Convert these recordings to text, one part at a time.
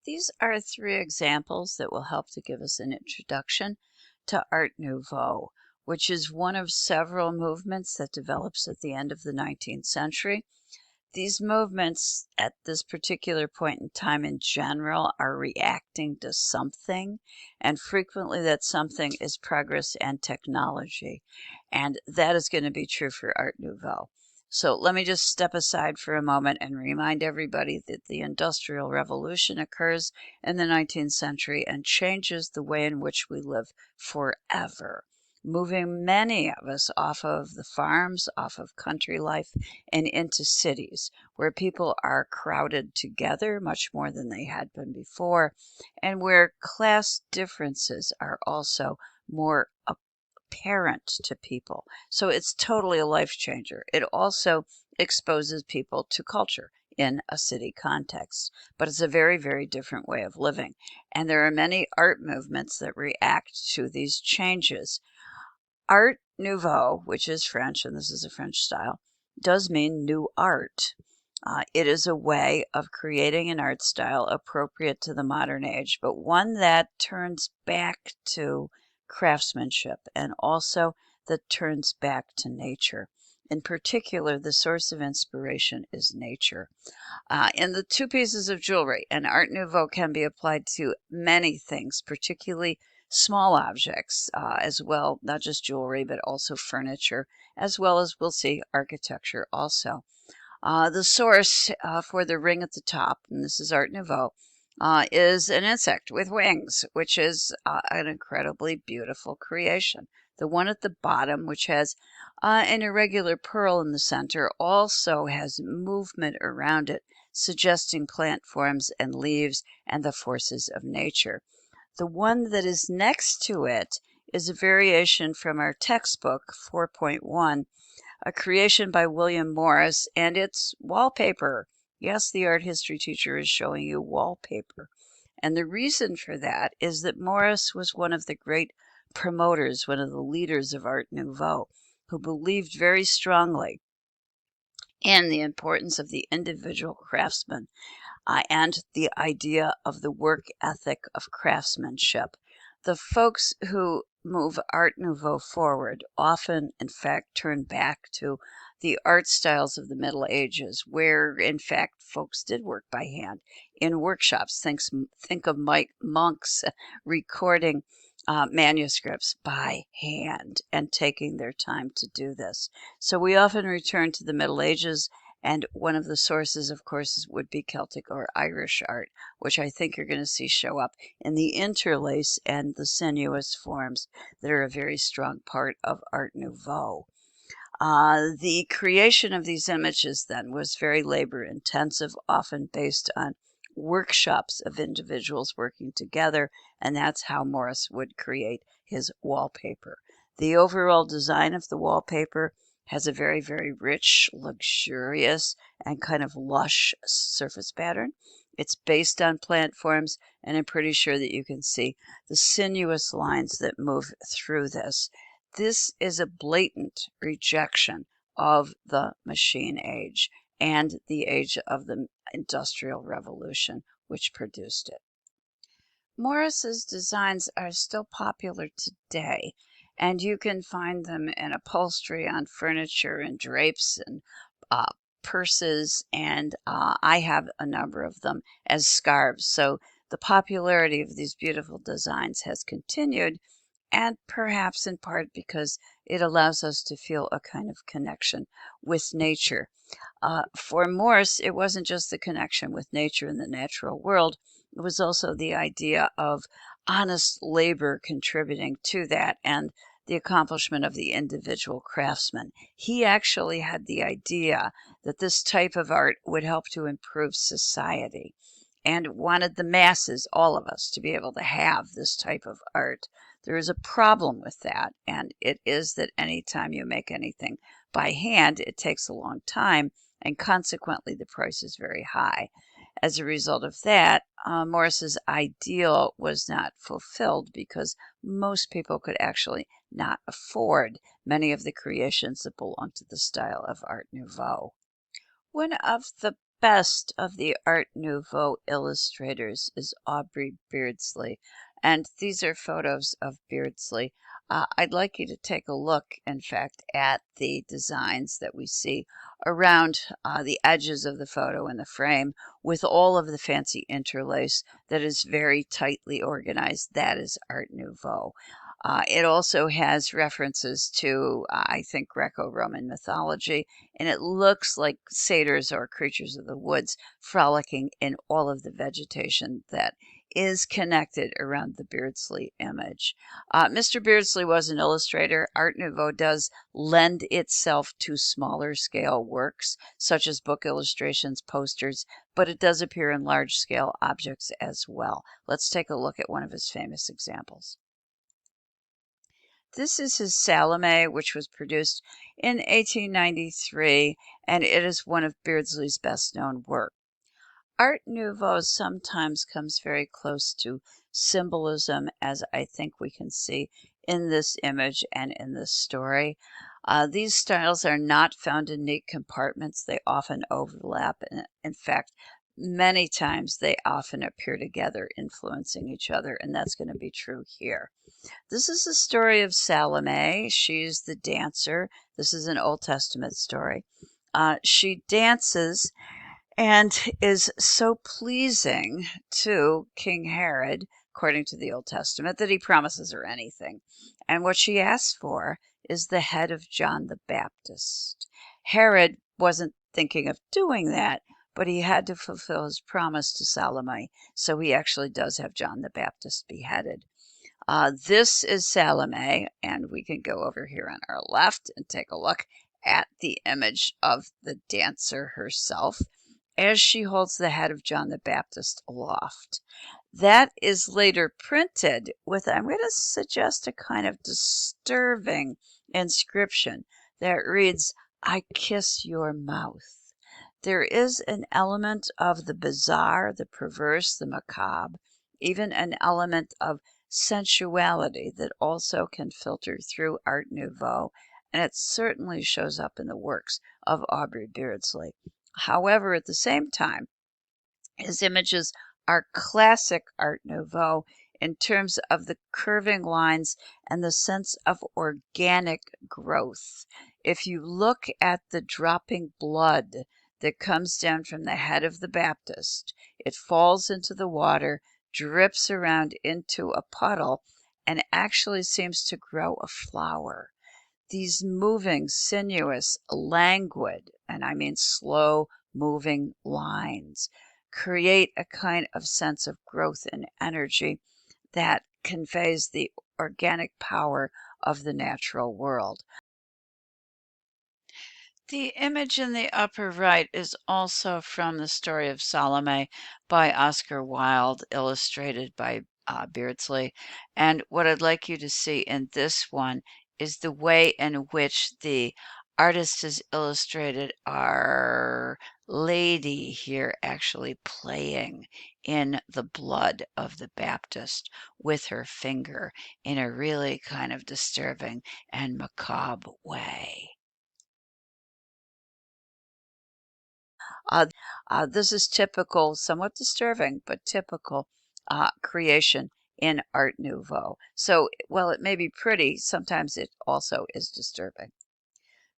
These are three examples that will help to give us an introduction to Art Nouveau, which is one of several movements that develops at the end of the 19th century. These movements at this particular point in time in general are reacting to something, and frequently that something is progress and technology. And that is going to be true for Art Nouveau. So let me just step aside for a moment and remind everybody that the Industrial Revolution occurs in the 19th century and changes the way in which we live forever, moving many of us off of the farms, off of country life, and into cities where people are crowded together much more than they had been before, and where class differences are also more apparent to people. So it's totally a life changer. It also exposes people to culture in a city context, but it's a very, very different way of living. And there are many art movements that react to these changes. Art Nouveau, which is French, and this is a French style, does mean new art. It is a way of creating an art style appropriate to the modern age, but one that turns back to craftsmanship and also that turns back to nature. In particular, the source of inspiration is nature. In the two pieces of jewelry, and Art Nouveau can be applied to many things, particularly small objects as well, not just jewelry, but also furniture, as well as we'll see architecture also. The source for the ring at the top, and this is Art Nouveau, is an insect with wings, which is an incredibly beautiful creation. The one at the bottom, which has an irregular pearl in the center, also has movement around it, suggesting plant forms and leaves and the forces of nature. The one that is next to it is a variation from our textbook 4.1, a creation by William Morris, and it's wallpaper. Yes, the art history teacher is showing you wallpaper. And the reason for that is that Morris was one of the great promoters, one of the leaders of Art Nouveau, who believed very strongly in the importance of the individual craftsman and the idea of the work ethic of craftsmanship. The folks who move Art Nouveau forward often, in fact, turn back to the art styles of the Middle Ages, where, in fact, folks did work by hand in workshops. Think of Mike monks recording manuscripts by hand and taking their time to do this. So we often return to the Middle Ages, and one of the sources, of course, would be Celtic or Irish art, which I think you're going to see show up in the interlace and the sinuous forms that are a very strong part of Art Nouveau. The creation of these images then was very labor intensive, often based on workshops of individuals working together, and that's how Morris would create his wallpaper. The overall design of the wallpaper has a very, very rich, luxurious, and kind of lush surface pattern. It's based on plant forms, and I'm pretty sure that you can see the sinuous lines that move through this. This is a blatant rejection of the machine age and the age of the Industrial Revolution, which produced it. Morris's designs are still popular today, and you can find them in upholstery, on furniture, and drapes, and uh, purses, and I have a number of them as scarves. So the popularity of these beautiful designs has continued, and perhaps in part because it allows us to feel a kind of connection with nature. For Morse, it wasn't just the connection with nature and the natural world, it was also the idea of honest labor contributing to that and the accomplishment of the individual craftsman. He actually had the idea that this type of art would help to improve society and wanted the masses, all of us, to be able to have this type of art. There is a problem with that, and it is that anytime you make anything by hand, it takes a long time, and consequently, the price is very high. As a result of that, Morris's ideal was not fulfilled because most people could actually not afford many of the creations that belong to the style of Art Nouveau. One of the best of the Art Nouveau illustrators is Aubrey Beardsley, and these are photos of Beardsley. I'd like you to take a look, in fact, at the designs that we see around the edges of the photo in the frame with all of the fancy interlace that is very tightly organized. That is Art Nouveau. It also has references to, I think, Greco-Roman mythology, and it looks like satyrs or creatures of the woods frolicking in all of the vegetation that is connected around the Beardsley image. Mr. Beardsley was an illustrator. Art Nouveau does lend itself to smaller scale works, such as book illustrations, posters, but it does appear in large scale objects as well. Let's take a look at one of his famous examples. This is his Salome, which was produced in 1893, and it is one of Beardsley's best known works. Art Nouveau sometimes comes very close to symbolism, as I think we can see in this image and in this story. These styles are not found in neat compartments. They often overlap. And in fact, many times they often appear together, influencing each other, and that's going to be true here. This is the story of Salome. She's the dancer. This is an Old Testament story. She dances and is so pleasing to King Herod, according to the Old Testament, that he promises her anything. And what she asks for is the head of John the Baptist. Herod wasn't thinking of doing that, but he had to fulfill his promise to Salome, so he actually does have John the Baptist beheaded. This is Salome, and we can go over here on our left and take a look at the image of the dancer herself as she holds the head of John the Baptist aloft. That is later printed with, I'm going to suggest, a kind of disturbing inscription that reads, "I kiss your mouth." There is an element of the bizarre, the perverse, the macabre, even an element of sensuality that also can filter through Art Nouveau, and it certainly shows up in the works of Aubrey Beardsley. However, at the same time, his images are classic Art Nouveau in terms of the curving lines and the sense of organic growth. If you look at the dropping blood that comes down from the head of the Baptist, it falls into the water, drips around into a puddle, and actually seems to grow a flower. These moving, sinuous, languid, and I mean slow moving lines create a kind of sense of growth and energy that conveys the organic power of the natural world. The image in the upper right is also from the story of Salome by Oscar Wilde, illustrated by Beardsley. And what I'd like you to see in this one is the way in which the artist has illustrated our lady here actually playing in the blood of the Baptist with her finger in a really kind of disturbing and macabre way. Uh, this is typical, somewhat disturbing, but typical creation in Art Nouveau. So, while it may be pretty, sometimes it also is disturbing.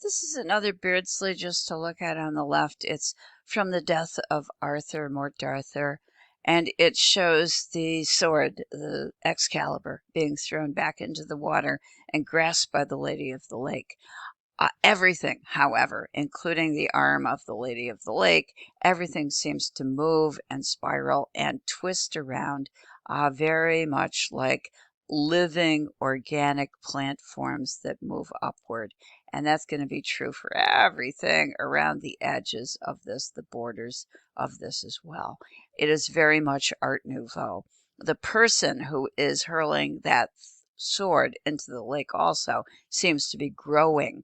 This is another Beardsley just to look at on the left. It's from the death of Arthur, Mort Arthur, and it shows the sword, the Excalibur, being thrown back into the water and grasped by the Lady of the Lake. Everything, however, including the arm of the Lady of the Lake, everything seems to move and spiral and twist around, very much like living organic plant forms that move upward. And that's going to be true for everything around the edges of this, the borders of this as well. It is very much Art Nouveau. The person who is hurling that sword into the lake also seems to be growing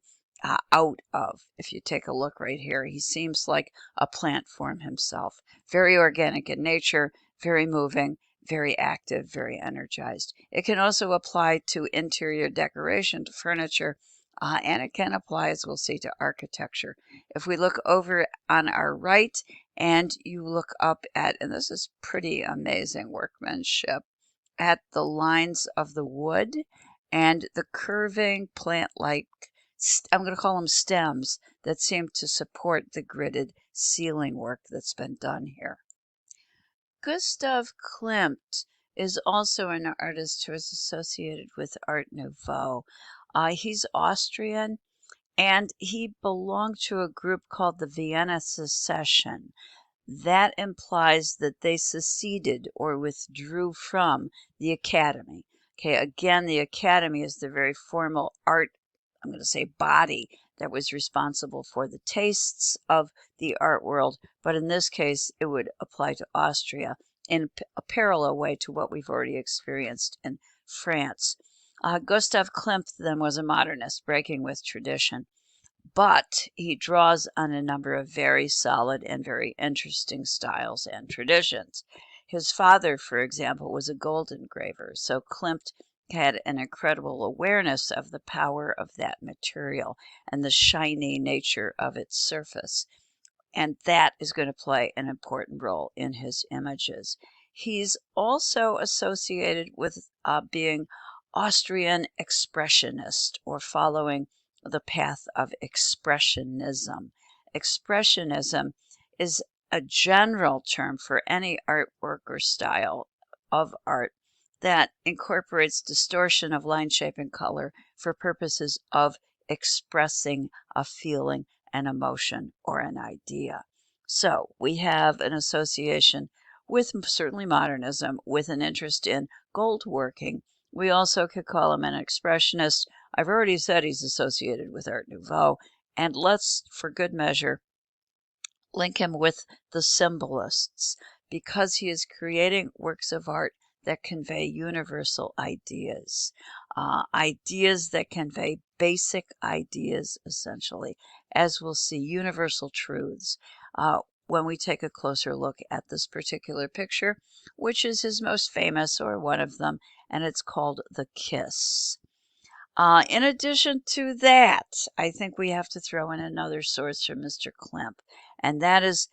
out of. If you take a look right here, he seems like a plant form himself. Very organic in nature, very moving, very active, very energized. It can also apply to interior decoration, to furniture, and it can apply, as we'll see, to architecture. If we look over on our right and you look up at, and this is pretty amazing workmanship, at the lines of the wood and the curving plant-like, I'm going to call them stems, that seem to support the gridded ceiling work that's been done here. Gustav Klimt is also an artist who is associated with Art Nouveau. He's Austrian, and he belonged to a group called the Vienna Secession. That implies that they seceded or withdrew from the academy. Okay, again, the academy is the very formal art, I'm going to say, body that was responsible for the tastes of the art world, but in this case, it would apply to Austria in a parallel way to what we've already experienced in France. Gustav Klimt then was a modernist, breaking with tradition, but he draws on a number of very solid and very interesting styles and traditions. His father, for example, was a gold engraver, so Klimt had an incredible awareness of the power of that material and the shiny nature of its surface. And that is going to play an important role in his images. He's also associated with being Austrian expressionist, or following the path of expressionism. Expressionism is a general term for any artwork or style of art that incorporates distortion of line, shape, and color for purposes of expressing a feeling, an emotion, or an idea. So we have an association with certainly modernism, with an interest in gold working. We also could call him an expressionist. I've already said he's associated with Art Nouveau, and let's, for good measure, link him with the symbolists, because he is creating works of art that convey universal ideas, ideas that convey basic ideas, essentially, as we'll see, universal truths. When we take a closer look at this particular picture, which is his most famous, or one of them, and it's called The Kiss. In addition to that, I think we have to throw in another source from Mr. Klimt, and that is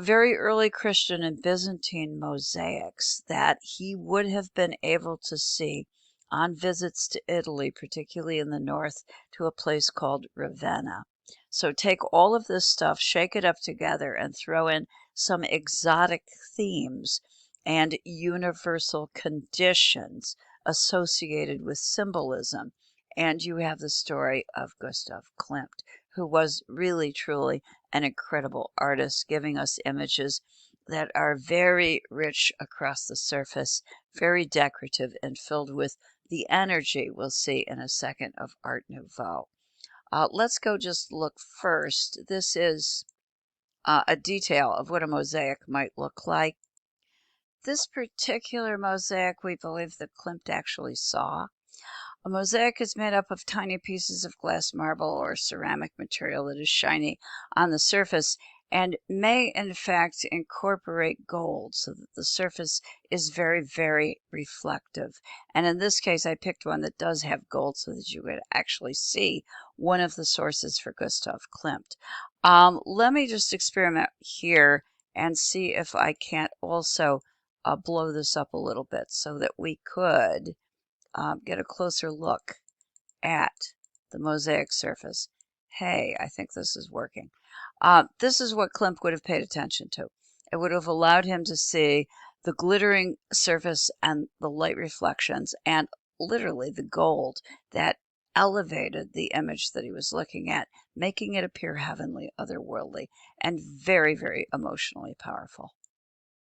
very early Christian and Byzantine mosaics that he would have been able to see on visits to Italy, particularly in the north, to a place called Ravenna. So take all of this stuff, shake it up together, and throw in some exotic themes and universal conditions associated with symbolism, and you have the story of Gustav Klimt, who was really, truly an incredible artist, giving us images that are very rich across the surface, very decorative, and filled with the energy we'll see in a second of Art Nouveau. Let's go just look first. This is a detail of what a mosaic might look like. This particular mosaic, we believe that Klimt actually saw. A mosaic is made up of tiny pieces of glass, marble, or ceramic material that is shiny on the surface and may in fact incorporate gold, so that the surface is very, very reflective. And in this case, I picked one that does have gold so that you would actually see one of the sources for Gustav Klimt. Let me just experiment here and see if I can't also blow this up a little bit so that we could get a closer look at the mosaic surface. Hey, I think this is working. This is what Klimt would have paid attention to. It would have allowed him to see the glittering surface and the light reflections, and literally the gold that elevated the image that he was looking at, making it appear heavenly, otherworldly, and very, very emotionally powerful.